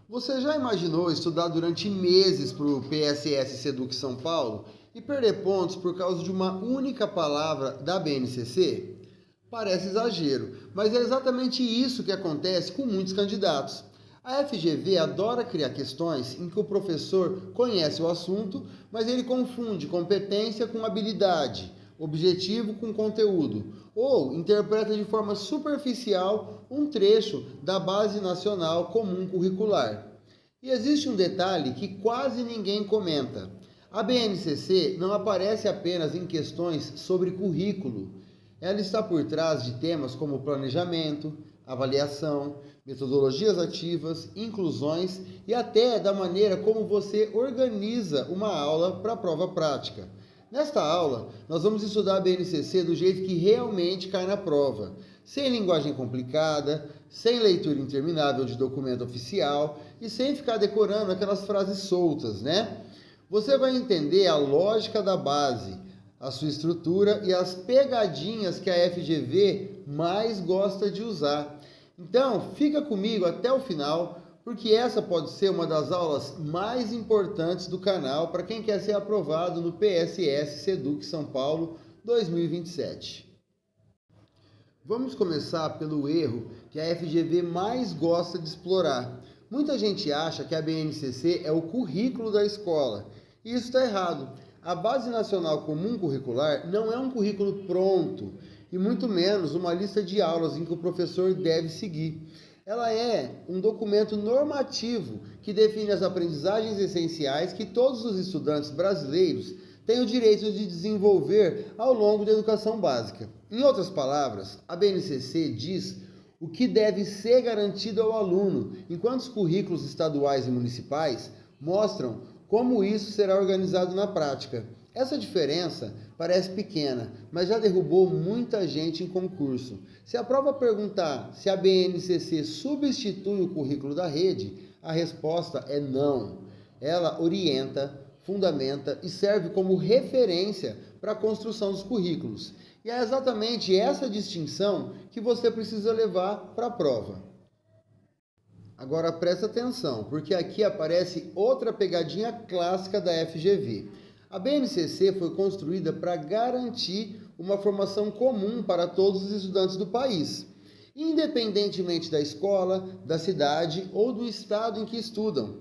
Você já imaginou estudar durante meses para o PSS Seduc São Paulo e perder pontos por causa de uma única palavra da BNCC? Parece exagero, mas é exatamente isso que acontece com muitos candidatos. A FGV adora criar questões em que o professor conhece o assunto, mas ele confunde competência com habilidade, objetivo com conteúdo, ou interpreta de forma superficial um trecho da Base Nacional Comum Curricular. E existe um detalhe que quase ninguém comenta. A BNCC não aparece apenas em questões sobre currículo. Ela está por trás de temas como planejamento, avaliação, metodologias ativas, inclusões e até da maneira como você organiza uma aula para a prova prática. Nesta aula, nós vamos estudar a BNCC do jeito que realmente cai na prova, sem linguagem complicada, sem leitura interminável de documento oficial e sem ficar decorando aquelas frases soltas, né? Você vai entender a lógica da base, a sua estrutura e as pegadinhas que a FGV mais gosta de usar. Então, fica comigo até o final, porque essa pode ser uma das aulas mais importantes do canal para quem quer ser aprovado no PSS Seduc São Paulo 2027. Vamos começar pelo erro que a FGV mais gosta de explorar. Muita gente acha que a BNCC é o currículo da escola, e isso está errado. A Base Nacional Comum Curricular não é um currículo pronto, e muito menos uma lista de aulas em que o professor deve seguir. Ela é um documento normativo que define as aprendizagens essenciais que todos os estudantes brasileiros têm o direito de desenvolver ao longo da educação básica. Em outras palavras, a BNCC diz o que deve ser garantido ao aluno, enquanto os currículos estaduais e municipais mostram como isso será organizado na prática. Essa diferença parece pequena, mas já derrubou muita gente em concurso. Se a prova perguntar se a BNCC substitui o currículo da rede, a resposta é não. Ela orienta, fundamenta e serve como referência para a construção dos currículos. E é exatamente essa distinção que você precisa levar para a prova. Agora presta atenção, porque aqui aparece outra pegadinha clássica da FGV. A BNCC foi construída para garantir uma formação comum para todos os estudantes do país, independentemente da escola, da cidade ou do estado em que estudam.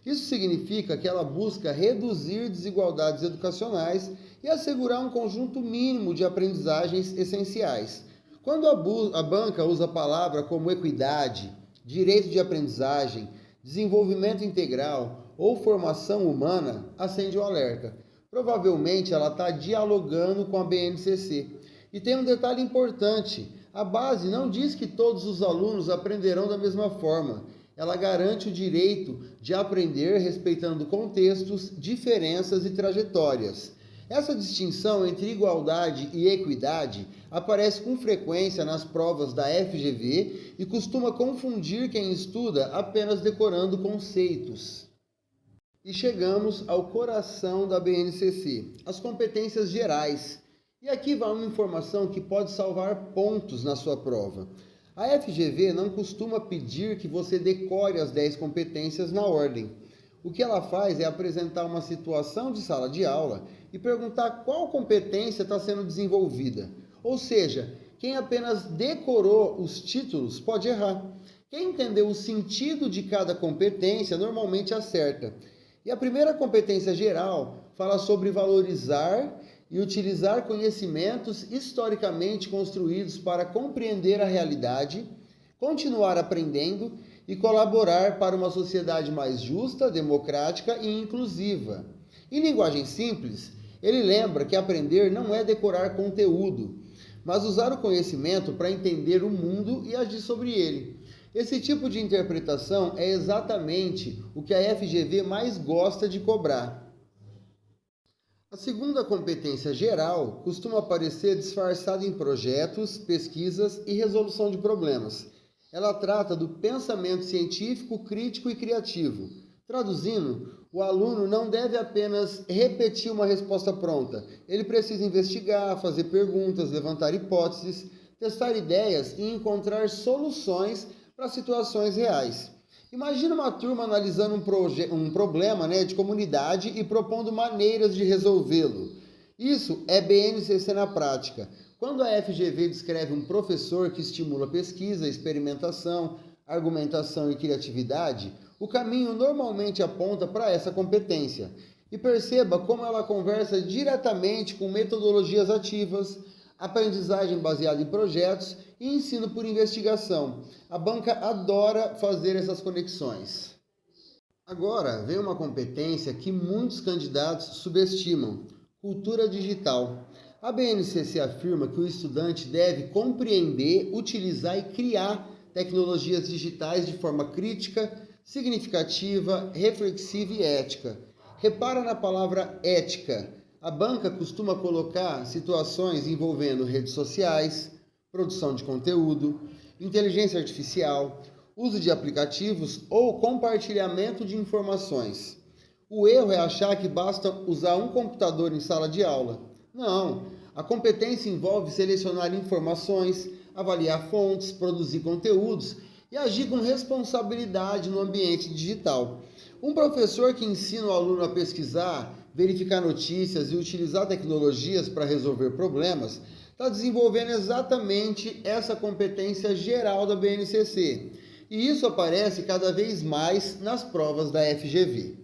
Isso significa que ela busca reduzir desigualdades educacionais e assegurar um conjunto mínimo de aprendizagens essenciais. Quando a banca usa a palavra como equidade, direito de aprendizagem, desenvolvimento integral ou formação humana, acende o alerta. Provavelmente ela está dialogando com a BNCC. E tem um detalhe importante, a base não diz que todos os alunos aprenderão da mesma forma. Ela garante o direito de aprender respeitando contextos, diferenças e trajetórias. Essa distinção entre igualdade e equidade aparece com frequência nas provas da FGV e costuma confundir quem estuda apenas decorando conceitos. E chegamos ao coração da BNCC, as competências gerais. E aqui vai uma informação que pode salvar pontos na sua prova. A FGV não costuma pedir que você decore as 10 competências na ordem. O que ela faz é apresentar uma situação de sala de aula e perguntar qual competência está sendo desenvolvida. Ou seja, quem apenas decorou os títulos pode errar. Quem entendeu o sentido de cada competência normalmente acerta. E a primeira competência geral fala sobre valorizar e utilizar conhecimentos historicamente construídos para compreender a realidade, continuar aprendendo e colaborar para uma sociedade mais justa, democrática e inclusiva. Em linguagem simples, ele lembra que aprender não é decorar conteúdo, mas usar o conhecimento para entender o mundo e agir sobre ele. Esse tipo de interpretação é exatamente o que a FGV mais gosta de cobrar. A segunda competência geral costuma aparecer disfarçada em projetos, pesquisas e resolução de problemas. Ela trata do pensamento científico, crítico e criativo. Traduzindo, o aluno não deve apenas repetir uma resposta pronta. Ele precisa investigar, fazer perguntas, levantar hipóteses, testar ideias e encontrar soluções para situações reais. Imagina uma turma analisando um problema, né, de comunidade e propondo maneiras de resolvê-lo. Isso é BNCC na prática. Quando a FGV descreve um professor que estimula pesquisa, experimentação, argumentação e criatividade, o caminho normalmente aponta para essa competência. E perceba como ela conversa diretamente com metodologias ativas, aprendizagem baseada em projetos e ensino por investigação. A banca adora fazer essas conexões. Agora, vem uma competência que muitos candidatos subestimam: cultura digital. A BNCC afirma que o estudante deve compreender, utilizar e criar tecnologias digitais de forma crítica, significativa, reflexiva e ética. Repara na palavra ética. A banca costuma colocar situações envolvendo redes sociais, produção de conteúdo, inteligência artificial, uso de aplicativos ou compartilhamento de informações. O erro é achar que basta usar um computador em sala de aula. Não, a competência envolve selecionar informações, avaliar fontes, produzir conteúdos e agir com responsabilidade no ambiente digital. Um professor que ensina o aluno a pesquisar, verificar notícias e utilizar tecnologias para resolver problemas está desenvolvendo exatamente essa competência geral da BNCC. E isso aparece cada vez mais nas provas da FGV.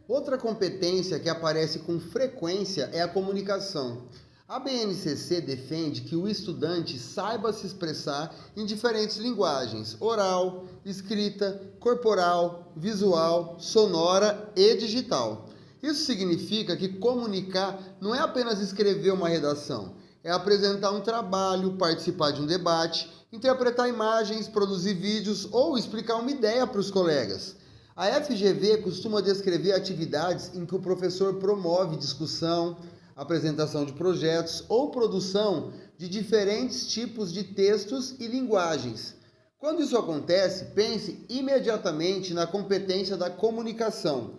Outra competência que aparece com frequência é a comunicação. A BNCC defende que o estudante saiba se expressar em diferentes linguagens: oral, escrita, corporal, visual, sonora e digital. Isso significa que comunicar não é apenas escrever uma redação, é apresentar um trabalho, participar de um debate, interpretar imagens, produzir vídeos ou explicar uma ideia para os colegas. A FGV costuma descrever atividades em que o professor promove discussão, apresentação de projetos ou produção de diferentes tipos de textos e linguagens. Quando isso acontece, pense imediatamente na competência da comunicação.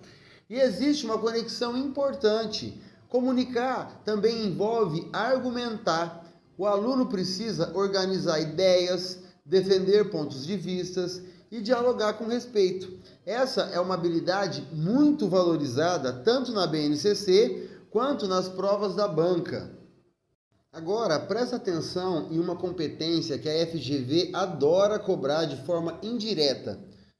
E existe uma conexão importante. Comunicar também envolve argumentar. O aluno precisa organizar ideias, defender pontos de vista e dialogar com respeito. Essa é uma habilidade muito valorizada tanto na BNCC quanto nas provas da banca. Agora, presta atenção em uma competência que a FGV adora cobrar de forma indireta: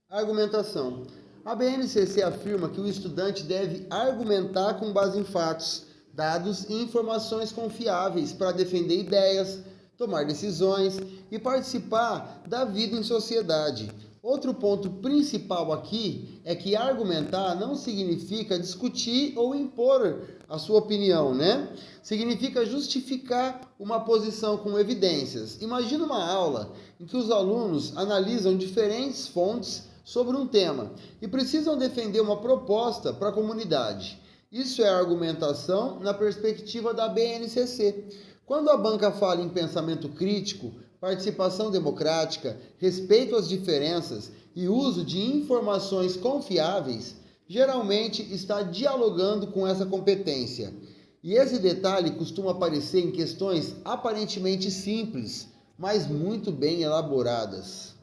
a argumentação. A BNCC afirma que o estudante deve argumentar com base em fatos, dados e informações confiáveis para defender ideias, tomar decisões e participar da vida em sociedade. Outro ponto principal aqui é que argumentar não significa discutir ou impor a sua opinião, né? Significa justificar uma posição com evidências. Imagina uma aula em que os alunos analisam diferentes fontes sobre um tema e precisam defender uma proposta para a comunidade. Isso é argumentação na perspectiva da BNCC. Quando a banca fala em pensamento crítico, participação democrática, respeito às diferenças e uso de informações confiáveis, geralmente está dialogando com essa competência. E esse detalhe costuma aparecer em questões aparentemente simples, mas muito bem elaboradas.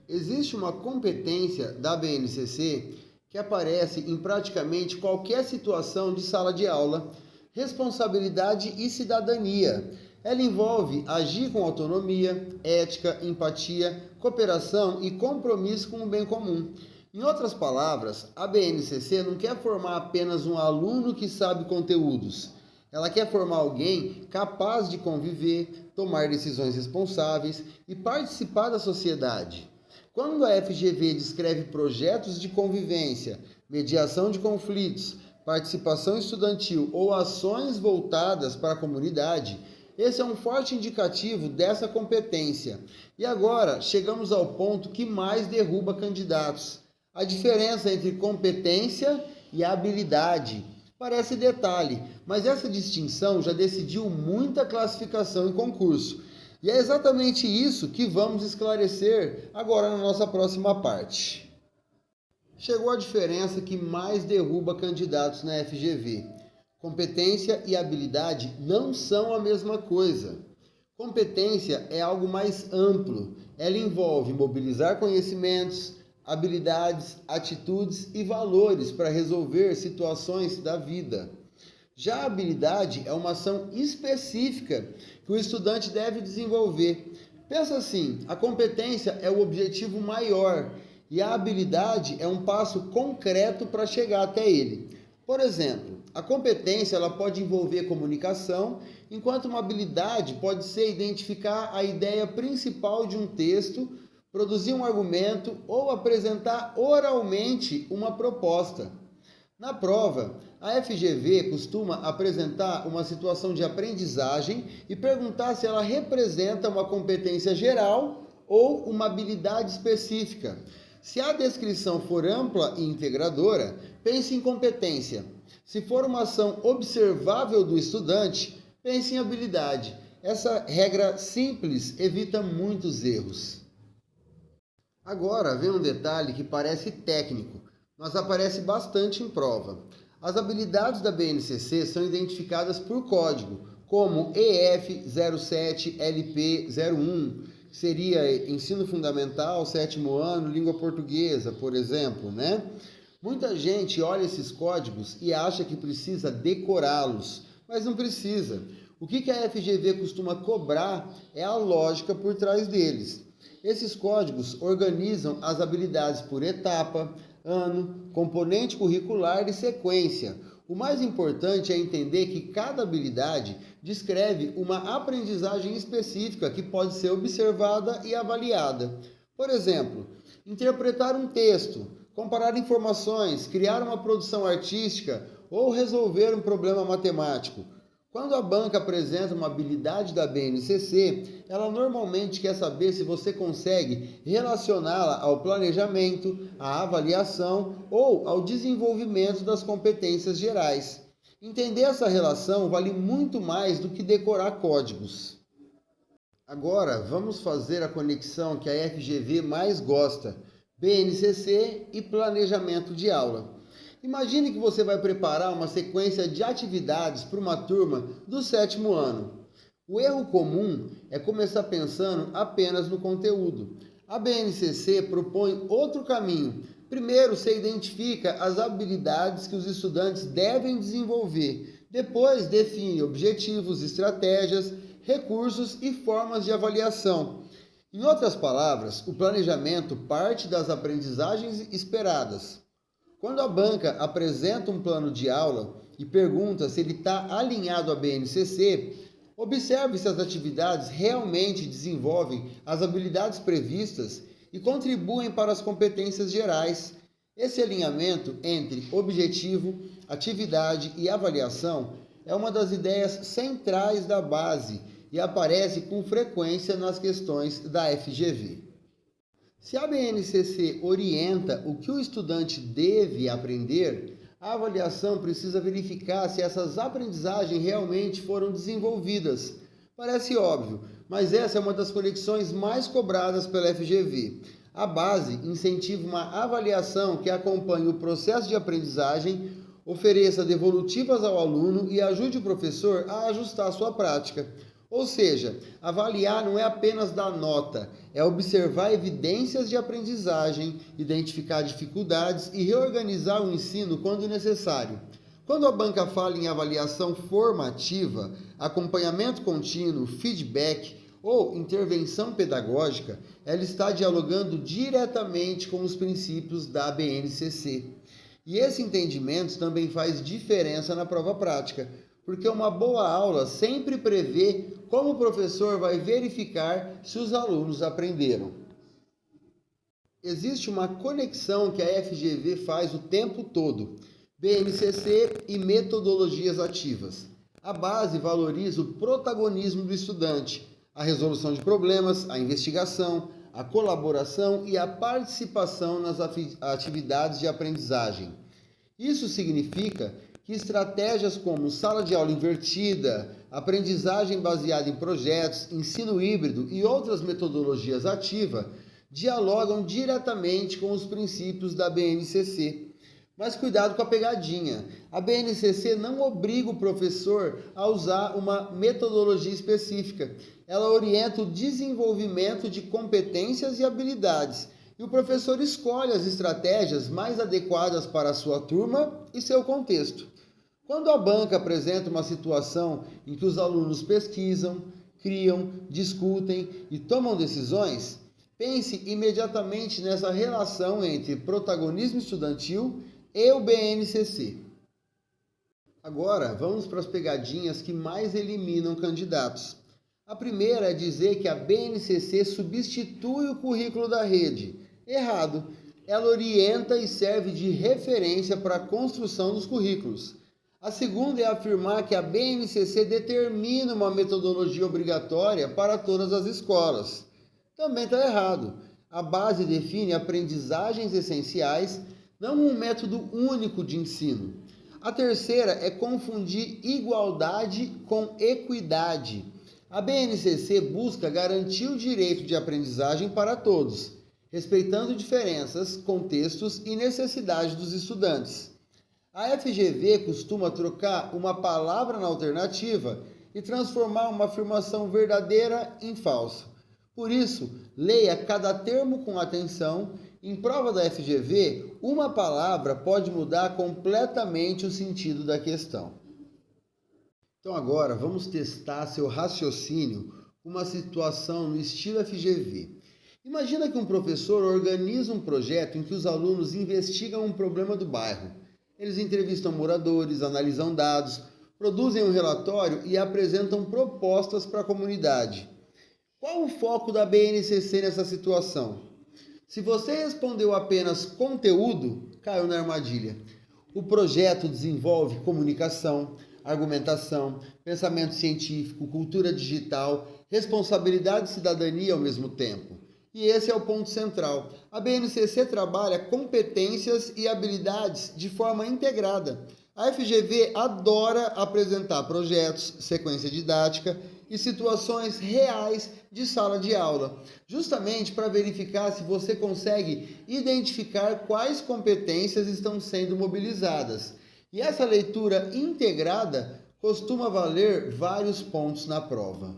Existe uma competência da BNCC que aparece em praticamente qualquer situação de sala de aula: responsabilidade e cidadania. Ela envolve agir com autonomia, ética, empatia, cooperação e compromisso com o bem comum. Em outras palavras, a BNCC não quer formar apenas um aluno que sabe conteúdos. Ela quer formar alguém capaz de conviver, tomar decisões responsáveis e participar da sociedade. Quando a FGV descreve projetos de convivência, mediação de conflitos, participação estudantil ou ações voltadas para a comunidade, esse é um forte indicativo dessa competência. E agora chegamos ao ponto que mais derruba candidatos: a diferença entre competência e habilidade. Parece detalhe, mas essa distinção já decidiu muita classificação em concurso. E é exatamente isso que vamos esclarecer agora na nossa próxima parte. Chegou a diferença que mais derruba candidatos na FGV. Competência e habilidade não são a mesma coisa. Competência é algo mais amplo. Ela envolve mobilizar conhecimentos, habilidades, atitudes e valores para resolver situações da vida. Já a habilidade é uma ação específica que o estudante deve desenvolver. Pensa assim, a competência é o objetivo maior e a habilidade é um passo concreto para chegar até ele. Por exemplo, a competência ela pode envolver comunicação, enquanto uma habilidade pode ser identificar a ideia principal de um texto, produzir um argumento ou apresentar oralmente uma proposta. Na prova, a FGV costuma apresentar uma situação de aprendizagem e perguntar se ela representa uma competência geral ou uma habilidade específica. Se a descrição for ampla e integradora, pense em competência. Se for uma ação observável do estudante, pense em habilidade. Essa regra simples evita muitos erros. Agora vem um detalhe que parece técnico, mas aparece bastante em prova. As habilidades da BNCC são identificadas por código, como EF07LP01, que seria ensino fundamental, 7º ano, língua portuguesa, por exemplo, né? Muita gente olha esses códigos e acha que precisa decorá-los, mas não precisa. O que a FGV costuma cobrar é a lógica por trás deles. Esses códigos organizam as habilidades por etapa, ano, componente curricular e sequência. O mais importante é entender que cada habilidade descreve uma aprendizagem específica que pode ser observada e avaliada. Por exemplo, interpretar um texto, comparar informações, criar uma produção artística ou resolver um problema matemático. Quando a banca apresenta uma habilidade da BNCC, ela normalmente quer saber se você consegue relacioná-la ao planejamento, à avaliação ou ao desenvolvimento das competências gerais. Entender essa relação vale muito mais do que decorar códigos. Agora, vamos fazer a conexão que a FGV mais gosta: BNCC e planejamento de aula. Imagine que você vai preparar uma sequência de atividades para uma turma do 7º ano. O erro comum é começar pensando apenas no conteúdo. A BNCC propõe outro caminho. Primeiro, você identifica as habilidades que os estudantes devem desenvolver. Depois, define objetivos, estratégias, recursos e formas de avaliação. Em outras palavras, o planejamento parte das aprendizagens esperadas. Quando a banca apresenta um plano de aula e pergunta se ele está alinhado à BNCC, observe se as atividades realmente desenvolvem as habilidades previstas e contribuem para as competências gerais. Esse alinhamento entre objetivo, atividade e avaliação é uma das ideias centrais da base e aparece com frequência nas questões da FGV. Se a BNCC orienta o que o estudante deve aprender, a avaliação precisa verificar se essas aprendizagens realmente foram desenvolvidas. Parece óbvio, mas essa é uma das conexões mais cobradas pela FGV. A base incentiva uma avaliação que acompanhe o processo de aprendizagem, ofereça devolutivas ao aluno e ajude o professor a ajustar a sua prática. Ou seja, avaliar não é apenas dar nota, é observar evidências de aprendizagem, identificar dificuldades e reorganizar o ensino quando necessário. Quando a banca fala em avaliação formativa, acompanhamento contínuo, feedback ou intervenção pedagógica, ela está dialogando diretamente com os princípios da BNCC. E esse entendimento também faz diferença na prova prática, porque uma boa aula sempre prevê como o professor vai verificar se os alunos aprenderam. Existe uma conexão que a FGV faz o tempo todo: BNCC e metodologias ativas. A base valoriza o protagonismo do estudante, a resolução de problemas, a investigação, a colaboração e a participação nas atividades de aprendizagem. Isso significa que estratégias como sala de aula invertida, aprendizagem baseada em projetos, ensino híbrido e outras metodologias ativas dialogam diretamente com os princípios da BNCC. Mas cuidado com a pegadinha. A BNCC não obriga o professor a usar uma metodologia específica. Ela orienta o desenvolvimento de competências e habilidades. E o professor escolhe as estratégias mais adequadas para a sua turma e seu contexto. Quando a banca apresenta uma situação em que os alunos pesquisam, criam, discutem e tomam decisões, pense imediatamente nessa relação entre protagonismo estudantil e o BNCC. Agora, vamos para as pegadinhas que mais eliminam candidatos. A primeira é dizer que a BNCC substitui o currículo da rede. Errado. Ela orienta e serve de referência para a construção dos currículos. A segunda é afirmar que a BNCC determina uma metodologia obrigatória para todas as escolas. Também está errado. A base define aprendizagens essenciais, não um método único de ensino. A terceira é confundir igualdade com equidade. A BNCC busca garantir o direito de aprendizagem para todos, respeitando diferenças, contextos e necessidades dos estudantes. A FGV costuma trocar uma palavra na alternativa e transformar uma afirmação verdadeira em falsa. Por isso, leia cada termo com atenção. Em prova da FGV, uma palavra pode mudar completamente o sentido da questão. Então agora vamos testar seu raciocínio com uma situação no estilo FGV. Imagina que um professor organiza um projeto em que os alunos investigam um problema do bairro. Eles entrevistam moradores, analisam dados, produzem um relatório e apresentam propostas para a comunidade. Qual o foco da BNCC nessa situação? Se você respondeu apenas conteúdo, caiu na armadilha. O projeto desenvolve comunicação, argumentação, pensamento científico, cultura digital, responsabilidade e cidadania ao mesmo tempo. E esse é o ponto central. A BNCC trabalha competências e habilidades de forma integrada. A FGV adora apresentar projetos, sequência didática e situações reais de sala de aula, justamente para verificar se você consegue identificar quais competências estão sendo mobilizadas. E essa leitura integrada costuma valer vários pontos na prova.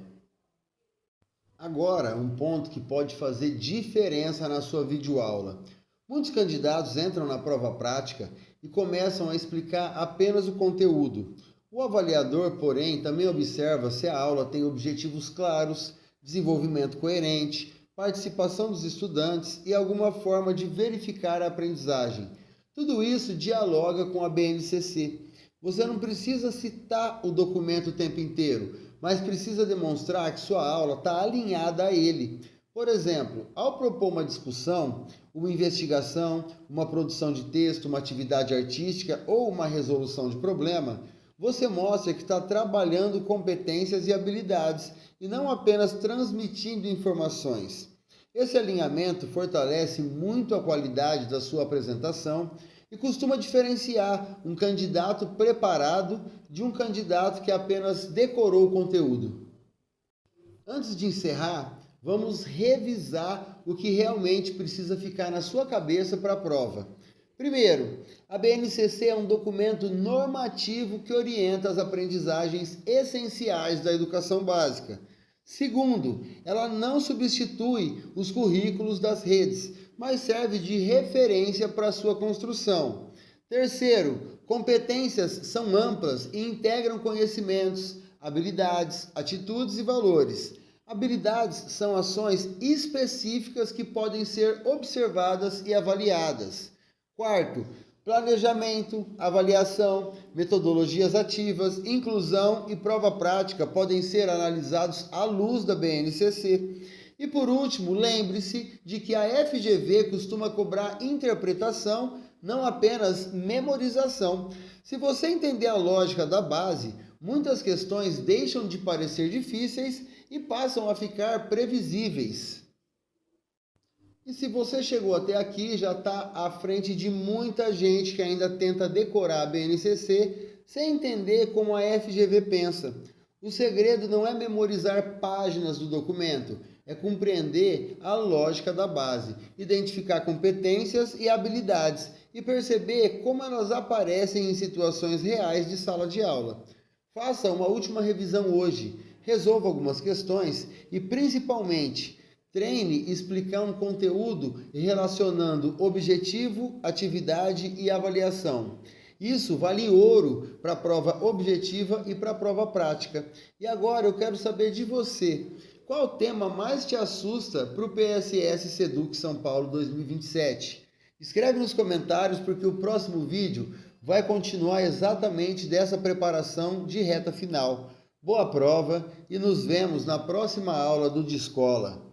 Agora, um ponto que pode fazer diferença na sua videoaula. Muitos candidatos entram na prova prática e começam a explicar apenas o conteúdo. O avaliador, porém, também observa se a aula tem objetivos claros, desenvolvimento coerente, participação dos estudantes e alguma forma de verificar a aprendizagem. Tudo isso dialoga com a BNCC. Você não precisa citar o documento o tempo inteiro, mas precisa demonstrar que sua aula está alinhada a ele. Por exemplo, ao propor uma discussão, uma investigação, uma produção de texto, uma atividade artística ou uma resolução de problema, você mostra que está trabalhando competências e habilidades e não apenas transmitindo informações. Esse alinhamento fortalece muito a qualidade da sua apresentação e costuma diferenciar um candidato preparado de um candidato que apenas decorou o conteúdo. Antes de encerrar, vamos revisar o que realmente precisa ficar na sua cabeça para a prova. Primeiro, a BNCC é um documento normativo que orienta as aprendizagens essenciais da educação básica. Segundo, ela não substitui os currículos das redes, mas serve de referência para a sua construção. Terceiro, competências são amplas e integram conhecimentos, habilidades, atitudes e valores. Habilidades são ações específicas que podem ser observadas e avaliadas. Quarto, planejamento, avaliação, metodologias ativas, inclusão e prova prática podem ser analisados à luz da BNCC. E por último, lembre-se de que a FGV costuma cobrar interpretação, não apenas memorização. Se você entender a lógica da base, muitas questões deixam de parecer difíceis e passam a ficar previsíveis. E se você chegou até aqui, já está à frente de muita gente que ainda tenta decorar a BNCC sem entender como a FGV pensa. O segredo não é memorizar páginas do documento, é compreender a lógica da base, identificar competências e habilidades e perceber como elas aparecem em situações reais de sala de aula. Faça uma última revisão hoje, resolva algumas questões e, principalmente, treine explicar um conteúdo relacionando objetivo, atividade e avaliação. Isso vale ouro para a prova objetiva e para a prova prática. E agora eu quero saber de você. Qual o tema mais te assusta para o PSS Seduc São Paulo 2027? Escreve nos comentários porque o próximo vídeo vai continuar exatamente dessa preparação de reta final. Boa prova e nos vemos na próxima aula do De Escola.